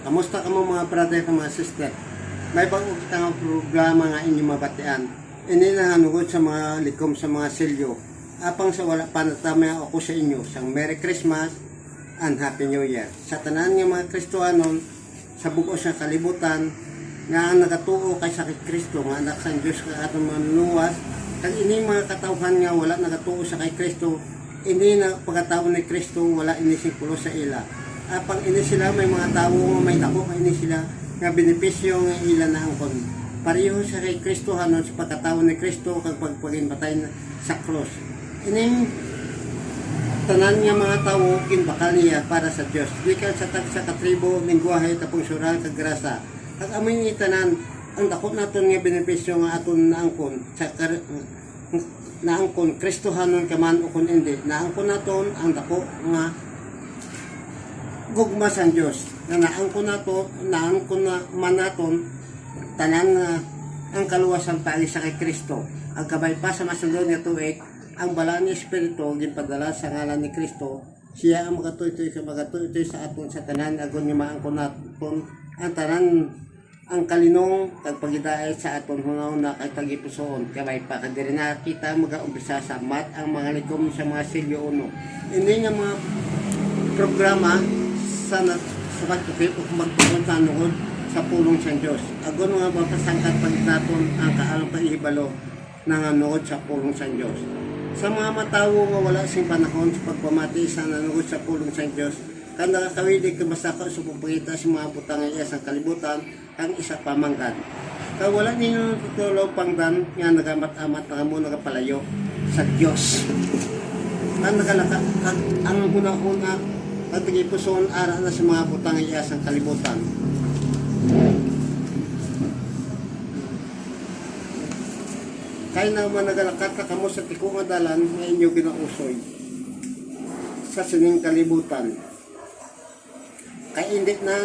Kamusta ka mo mga brother at mga sister? May bago kita nga programa nga inyong mabatian. Ini na hanugod sa mga likom sa mga selyo. Apang sa wala pa natamaya ako sa inyo. Sang Merry Christmas and Happy New Year. Sa tanan nga mga Kristohanon, sa buko sa kalibutan, nga ang nagatuo kay sakit Kristo, nga anak sa Diyos ka atong manunuwas, kag ini mga katawhan nga wala nagatuo sa kay Kristo, ini na pagkatao ni Kristo, wala ini singkulo sa ila. Apang ini sila may mga tao nga may dako ini sila nga benepisyo nga ila na angkon. Pareho sa kay Kristo hanon sa pagkatao ni Kristo kag pagpaginbatay sa cross. Ining tanan nga mga tao kinbakal niya para sa Dios. Gikan sa tag sa katribo lingwahe tapong sural kag grasa. Kag amoy ni tanan ang dako naton nga benepisyo nga aton naangkon sa naangkon Kristohanon kaman o kun hindi. Naangkon naton ang dako nga gugma sa Diyos na naangkon na man naton tanan ang kaluwasan pali sa kay Kristo. Ang kabay pa sa masulod nga tuig ang bala ni Espiritu ginpadala sa ngalan ni Kristo, siya ang magatutoy sa aton sa tanan agon nga maangkon naton ang tanan ang kalinong kag pagidaay sa aton hunaw na kay tagipusoon. Kabay pa kadiri na kita magaumpisa sa mat ang mga likom sa mga selyo uno. Ini nga mga programa sa pagtukip o magtukon sa nungod sa pulong sa Diyos. Agon mga mapasangkat pagdaton ang kaalong kaihibalo na nungod sa pulong sa Diyos. Sa mga matawo nga wala sing panahon sa pagpamati sa nanungod sa pulong sa Diyos, kan nakakawili ka masaka sa pupagita sa mga butang ng iyas ang kalibutan, ang isa pamangkan. Kaya wala ninyo tutulaw pangdan nga nagamat-amat na mo nagapalayo sa Diyos. Kan nagalaka, ang huna-huna at tigipuson ara na sa mga butang ng iyas ang kalibutan. Kaya naman nagalakat ka kamo sa tiko nga dalan nga inyo ginausoy sa sining kalibutan. Kaya hindi na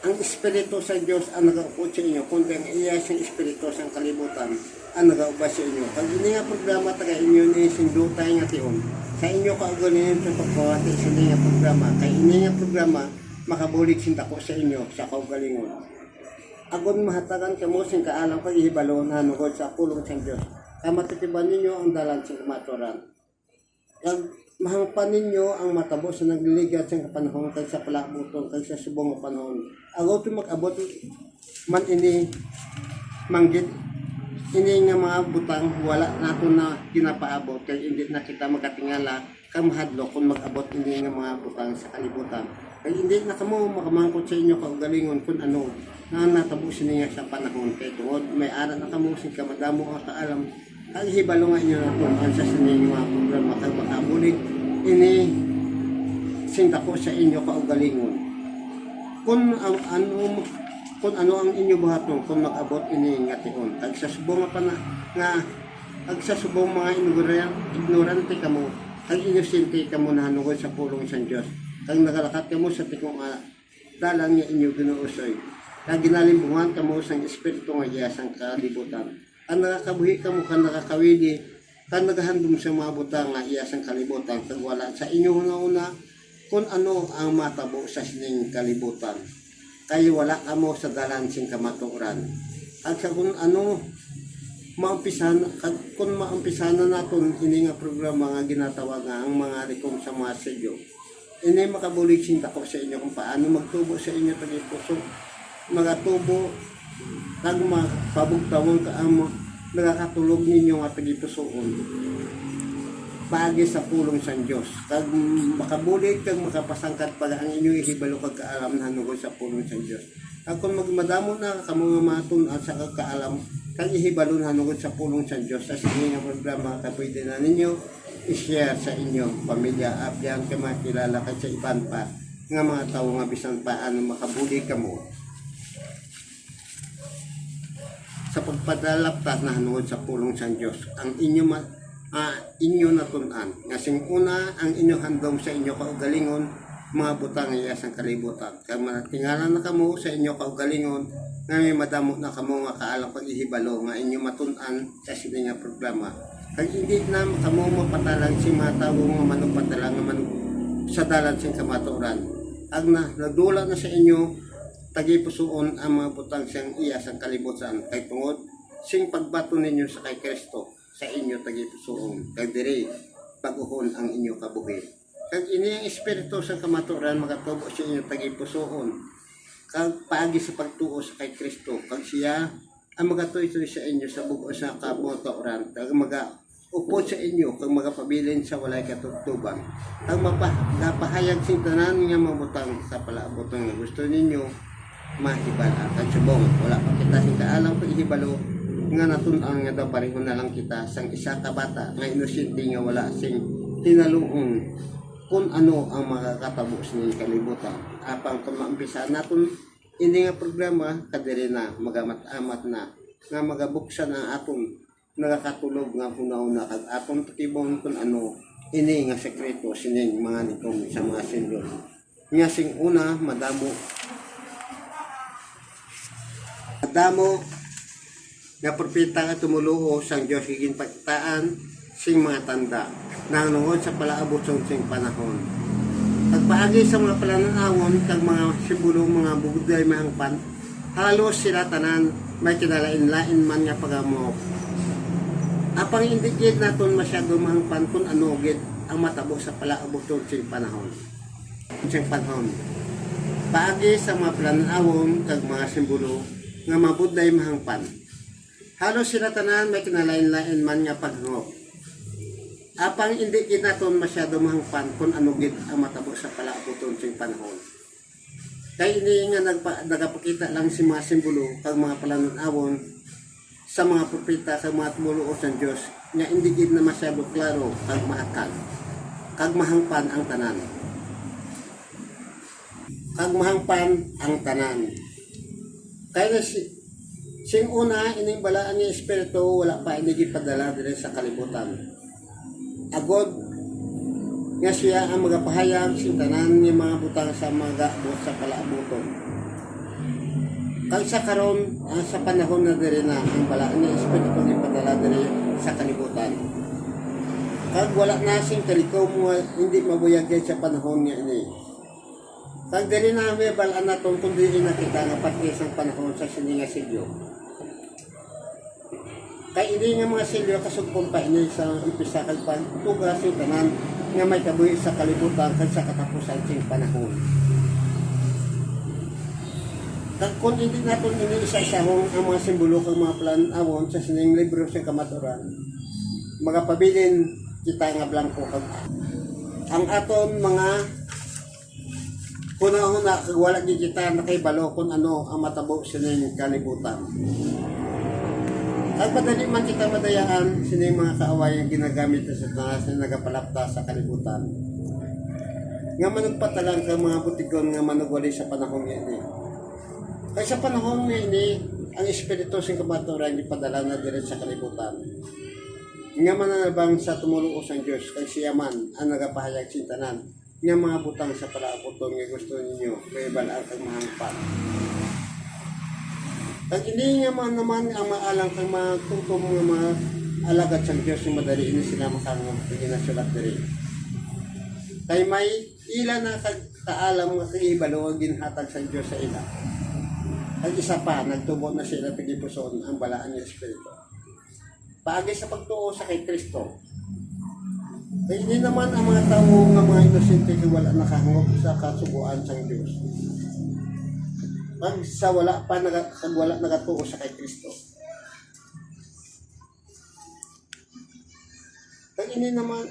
ang Espiritu sa Diyos ang nag-uukot sa inyo, kundi ang iyas ang Espiritu sa kalibutan ang nag-uubas sa inyo. Pag hindi nga programa taga inyo ni sindutay nga tiyon, sa inyo kaugalingan sa pagpawati sa inyo nga programa. Kaya hindi nga programa makabulig sindako sa inyo sa kaugalingon. Agon mahatagan kamo sing kaalam kag ihibalo na nugod sa pulong sa Dios. Kaya matitiban ninyo ang dalan sa kamaturan. Kag mahangpan ninyo ang matabo sa nagliligat sa kapanahon kag sa palabuton kag sa subong nga panahon. Ago to mag-abot man ini manggid ini nga mga butang wala nato na ginapaabot kay hindi na kita magatingala kang mahadlok kung mag-abot ini nga mga butang sa kalibutan. Kay hindi na kamo makamangkot sa inyo kaugalingon kung ano na natabusin niya sa panahon kay tuod may ara na kamo sing kamadamo ang kaalam ang hibalo nga inyo naton sa sining mga programa kag makabulig ini sintako sa inyo kaugalingon kung ano ang inyo buhaton kung mag-abot ini nga tion kag sa subong nga kag sa subong mga ignorante kamo kag inosente kamo nahanungod sa pulong sa Dios kag nagalakat kamo sa tikong dalan nga inyo ginuusoy kag ginalimbungan kamo sa Espiritu nga iyas ang kalibutan. Ang nakakabuhi kamo kan nakakawili kan nagahandom sa mga butang nga iyas ang kalibutan kag wala sa inyo una kung ano ang matabo sa sining kalibutan. Kay wala kamo sa dalan sing kamatuoran. At sa kung ano kung maumpisan na naton ini nga programa nga ginatawag nga ang mga likom sa mga selyo. Ini makabulig sintako sa inyo kung paano magtubo sa inyo tagipuso. Magatubo kag mapabugtawon ka ang nagakatulog ninyo nga tagipusoon pagi sa pulong sa Dios kag makabulig kag makapasangkat pala ang inyo ihibalo kag kaalam na hanungod sa pulong sa Dios. Kag kung magmadamo na kamo nga matun-an sa kaalam kag ihibalo na hanungod sa pulong sa Dios sa sige nga programa ka pwede na ninyo i-share sa inyo pamilya abyan ka makilala kag sa iban pa nga mga tawo nga bisan paano makabulig kamo sa pagpadalaptas na hanungod sa pulong sa Dios ang inyo natun-an nga sing una ang inyo handom sa inyo kaugalingon mga butang nga iyas ang kalibutan kag manatingalan na kamo sa inyo kaugalingon nga may madamo na kamo nga kaalam pag ihibalo nga inyo matun-an sa sini nga programa kag hindi na kamo mapatalang si mga tawo nga manupatalang nga sa dalan sing kamatuoran ag na nagdula na sa inyo tagipusoon ang mga butang siyang iya sa kalibutan kay tungod sing pagbato ninyo sa kay Kristo sa inyo tagipusoon kag diri pag-uhon ang inyo kabuhi. Kag ini ang espiritu sa kamaturan magatubo sa inyo tagipusoon kag paagi sa pagtuo sa kay Kristo kag siya ang magatuloy sa inyo sa bugo sa kamaturan kag upod sa inyo kag magapabilin sa walay katugtuban ang mapahayag sing tanan nga mamutang sa palaabot nga gusto ninyo mahibala kag subong wala pa kita sing kaalam paghibalo nga natun-an nga daw pareho na lang kita sang isa ka bata nga inosente nga wala sing hinaluon kung ano ang makakatabo sa kalibutan apang kung maumpisa naton ini nga programa kadiri na magamat-amat na nga magabuksan ang aton nakakatulog nga hunaw-una kag aton tutibon kung ano ini nga sekreto sining mga nikom sa mga sindol nga sing una madamo nga propeta nga tumuluo sang Dios higin pagtaan sing mga tanda nangungod sa palaabot sing panahon pagpaagi sa mga palanawon kag mga simbolo mga buguday mahangpan halos sila tanan may kinalain-lain man nga pagamo apang hindi gid naton masyado mahangpan kung ano gid ang matabo sa palaabot sing panahon paagi sa mga palanawon kag mga simbolo nga mabudlay mahangpan halos sila tanan may kinalain-lain man nga paghangop apang hindi gid naton masyado mahangpan kung ano gid ang matabo sa palaabuton sing panahon kay ini nga nagapakita lang si mga simbolo kag mga palanawon sa mga propeta sa mga tumuluo sa Dios nga hindi gid na masyado klaro kag maakal kag mahangpan ang tanan kaya sing una ining balaan nga espiritu wala pa ini gipadala diri sa kalibutan agod nga siya ang magapahayag sing tanan nga mga butang sa magaabot sa palaabuton kag sa karon sa panahon na diri na ang balaan nga espiritu gipadala diri sa kalibutan kag wala na sing kalikaw mo hindi mabuyag sa panahon nga ini kag diri na may balaan naton kun dili na kita nga pati sang panahon sa sininga silyo kay hindi nga mga silyo kasugpon pa ini sa umpisa kag pagtugas sing tanan nga may kabuhi sa kalibutan kag sa katapusan sing panahon kag kun hindi naton ini isa-isahon ang mga simbolo kag mga palanawon sa sining libro sa kamaturan magapabilin kita nga blanco kag ang aton mga kuna-una kag wala gid kita nakaibalo kung ano ang matabo sining kalibutan at madali man kita madayaan sining mga kaaway ang ginagamit sa tanas na nagapalapta sa kalibutan nga manugpatalang ka mga butigon nga manugwali sa panahon ini kay sa panahon ini ang espiritu sing kamaturan ipadala na dire sa kalibutan nga mananabang sa tumuluo sang Dios kay siya man ang nagapahayag sing tanan nga mga butang sa palaabuton nga gusto ninyo kay balaan kag mahangpan kag hindi nga man naman ang maalang kang mga tungtong mga alagad sang Dios nga madali ini sila makangam kay nasulat diri kay may ila na kag kaalam nga kaibalo ginhatag sang Dios sa ila kag isa pa nagtubo na sila tagipuson ang balaan nga espiritu paagi sa pagtuo sa kay Kristo kaya hindi naman ang mga tao nga mga inosente kay wala nakahangop sa kasubuan sang Dios pag sa wala pa wala nagatuo sa kay Kristo kaya hindi naman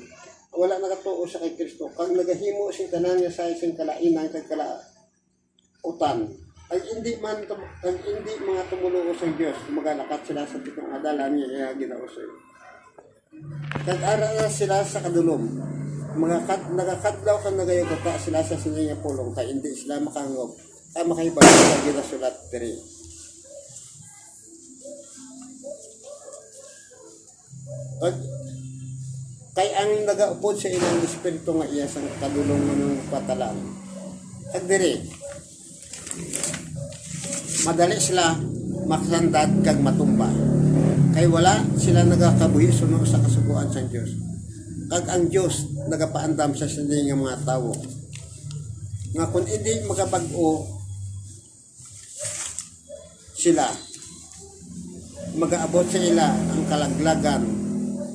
wala nagatuo sa kay Kristo kag nagahimo sing tanan nga sa sing kalainan kag kalautan ay hindi mga tumuluo sa Dios magalakat sila sa pitong adalan nga ginausoy kag ara na sila sa kadulom nagakadlaw kang nagayugata sila sa sininga pulong kay hindi sila makangop kay makahibalo sa ginasulat diri kay ang nagaupod sa ilang espiritu nga iya sa kadulong ng patalan kag diri madali sila makasandad kag matumba kay wala sila nagakabuhi suno sa kasubuan sa Dios kag ang Dios nagapaandam sa sining nga mga tawo nga kun hindi makabag-o sila magaabot sa ila ang kalaglagan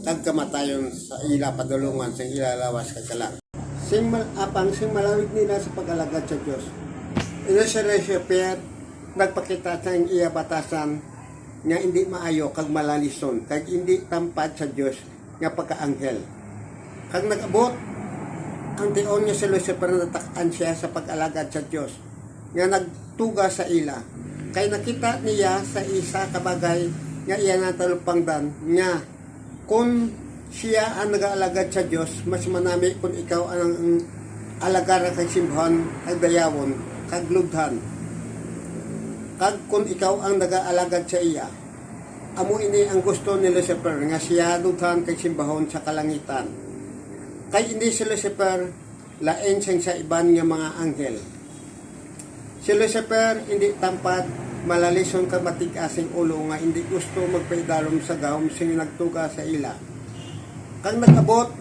kag kamatayon sa ila padulungan sa ila lawas kag kalang sing malawig nila sa pag-alagad sa Dios. Ino sa Lucifer nagpakita sa iya batasan nga hindi maayo kag malalison kag hindi tampad sa Dios nga pagkaanghel. Kag nag-abot ang tion niya sa Lucifer natakan siya sa pag-alagad sa Dios nga nagtuga sa ila kay nakita niya sa isa kabagay nga iya natalupangdan nga kung siya ang nag-aalagad sa Dios mas manami kung ikaw ang alagara kag simbahan kag dayawon kag lubhan kag kung ikaw ang nag-aalagad sa iya amo ini ang gusto ni Lucifer nga siya lubhan kag simbahon sa kalangitan kay hindi si Lucifer lain siyang sa iban nga mga anghel. Si Lucifer hindi tampat malalison ka matig-asing ulo nga hindi gusto magpaidalom sa gawom sing nagtuga sa ila. Kang nag-abot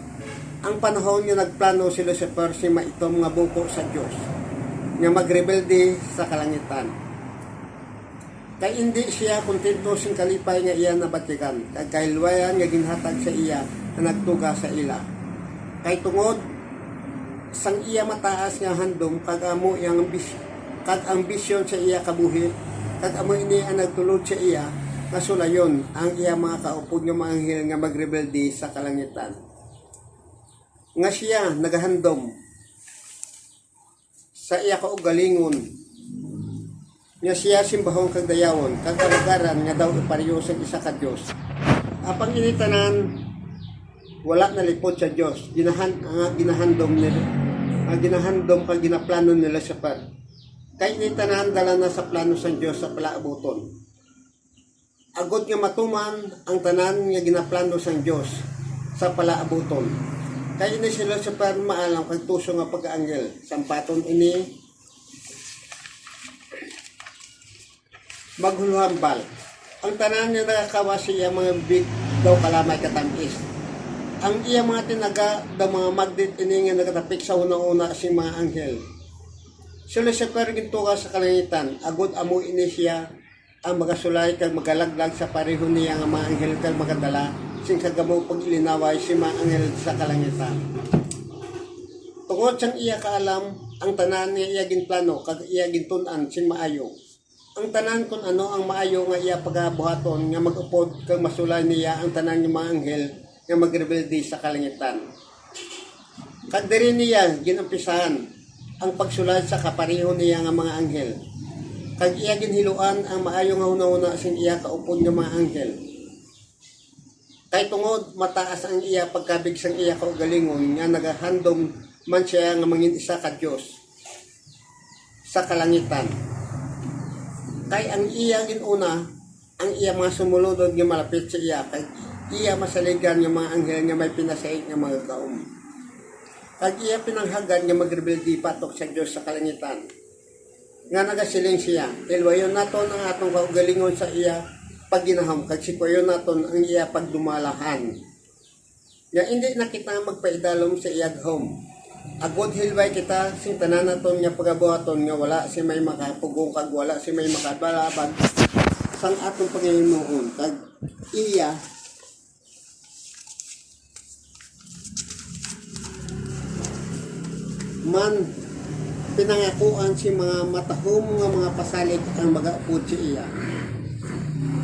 ang panahon nga nagplano si Lucifer si maitom nga buko sa Dios nga magrebelde sa kalangitan. Kay hindi siya kontento sing kalipay nga iya nabatikan kag kailwayan nga ginhatag sa iya nga nagtuga sa ila. Kay tungod sang iya mataas nga handom kag amo yang kag ambisyon sa iya kabuhi kag amo ini ang nagtulod sa iya nga sulayon ang iya mga kaupod nga mga anghel nga magrebelde sa kalangitan. Nga siya nagahandom sa iya kaugalingon nga siya simbahon kag dayawon kag kalagaran nga daw ipareho sa isa ka Dios. Apang ini tanan wala nalipod sa Dios. Ginahandom kag ginaplano nila sa kay ni tanan dala na sa plano sa Dios sa palaabuton. Agod nga matuman ang tanan nga ginaplano sa Dios sa palaabuton. Kay ini sila sa maalam kag tuso nga pag-anghel. Sampaton ini maghuluhambal. Ang tanan nga nakakawas siya mga big daw kalamay katamis. Ang iya mga tinaga daw mga magnet ini nga nagatapik sa una-una si mga anghel. Si Lucifer gintuga sa kalangitan, agud amo ini siya ang magasulay kag magalaglag sa pareho niya nga mga anghel kag magadala sing kagamo pagilinaway si mga anghel sa kalangitan. Tungod sang iya kaalam ang tanan nga iya ginplano kag iya gintun-an sing maayo. Ang tanan kun ano ang maayo nga iya pagabuhaton nga magupod kag masulay niya ang tanan nga mga anghel nga magrebelde sa kalangitan. Kag diri niya ginumpisahan ang pagsulay sa kapareho niya nga mga anghel. Kag iya ginhiluan ang maayo nga una-una sing iya kaupod nga mga anghel. Kay tungod mataas ang iya pagkabig sang iya kaugalingon nga nagahandom man siya nga mangin isa ka Dios sa kalangitan. Kay ang iya ginuna ang iya mga sumulodod nga malapit sa iya kay iya masaligan nga mga anghel nga may pinasaig nga mga kaum. Kag iya pinanghagan nga magrebelde patok sa Dios sa kalangitan. Nga nagasiling siya, ilwayon naton ang atong kaugalingon sa iya pagginahom kag sikuyon naton ang iya pagdumalahan. Nga hindi na kita magpaidalom sa iya gahom. Agod hilbay kita sing tanan naton nga pagabuhaton nga wala si may makapugong kag wala si may makabalabag sang atong pangihimuon kag iya man pinangakuan si mga matahom nga mga pasalig ang magaupod si iya.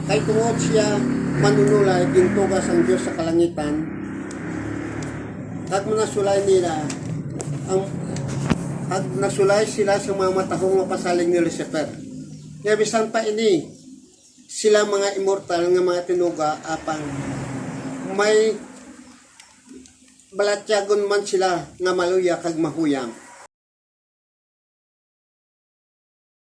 Kay tungod siya manunulay gintugas ang Dios sa kalangitan kag manasulay nila ang kag nasulay sila sa mga matahom nga pasalig ni Lucifer. Kaya bisan pa ini sila mga immortal nga mga tinuga apang may balatyagon man sila nga maluya kag mahuyang.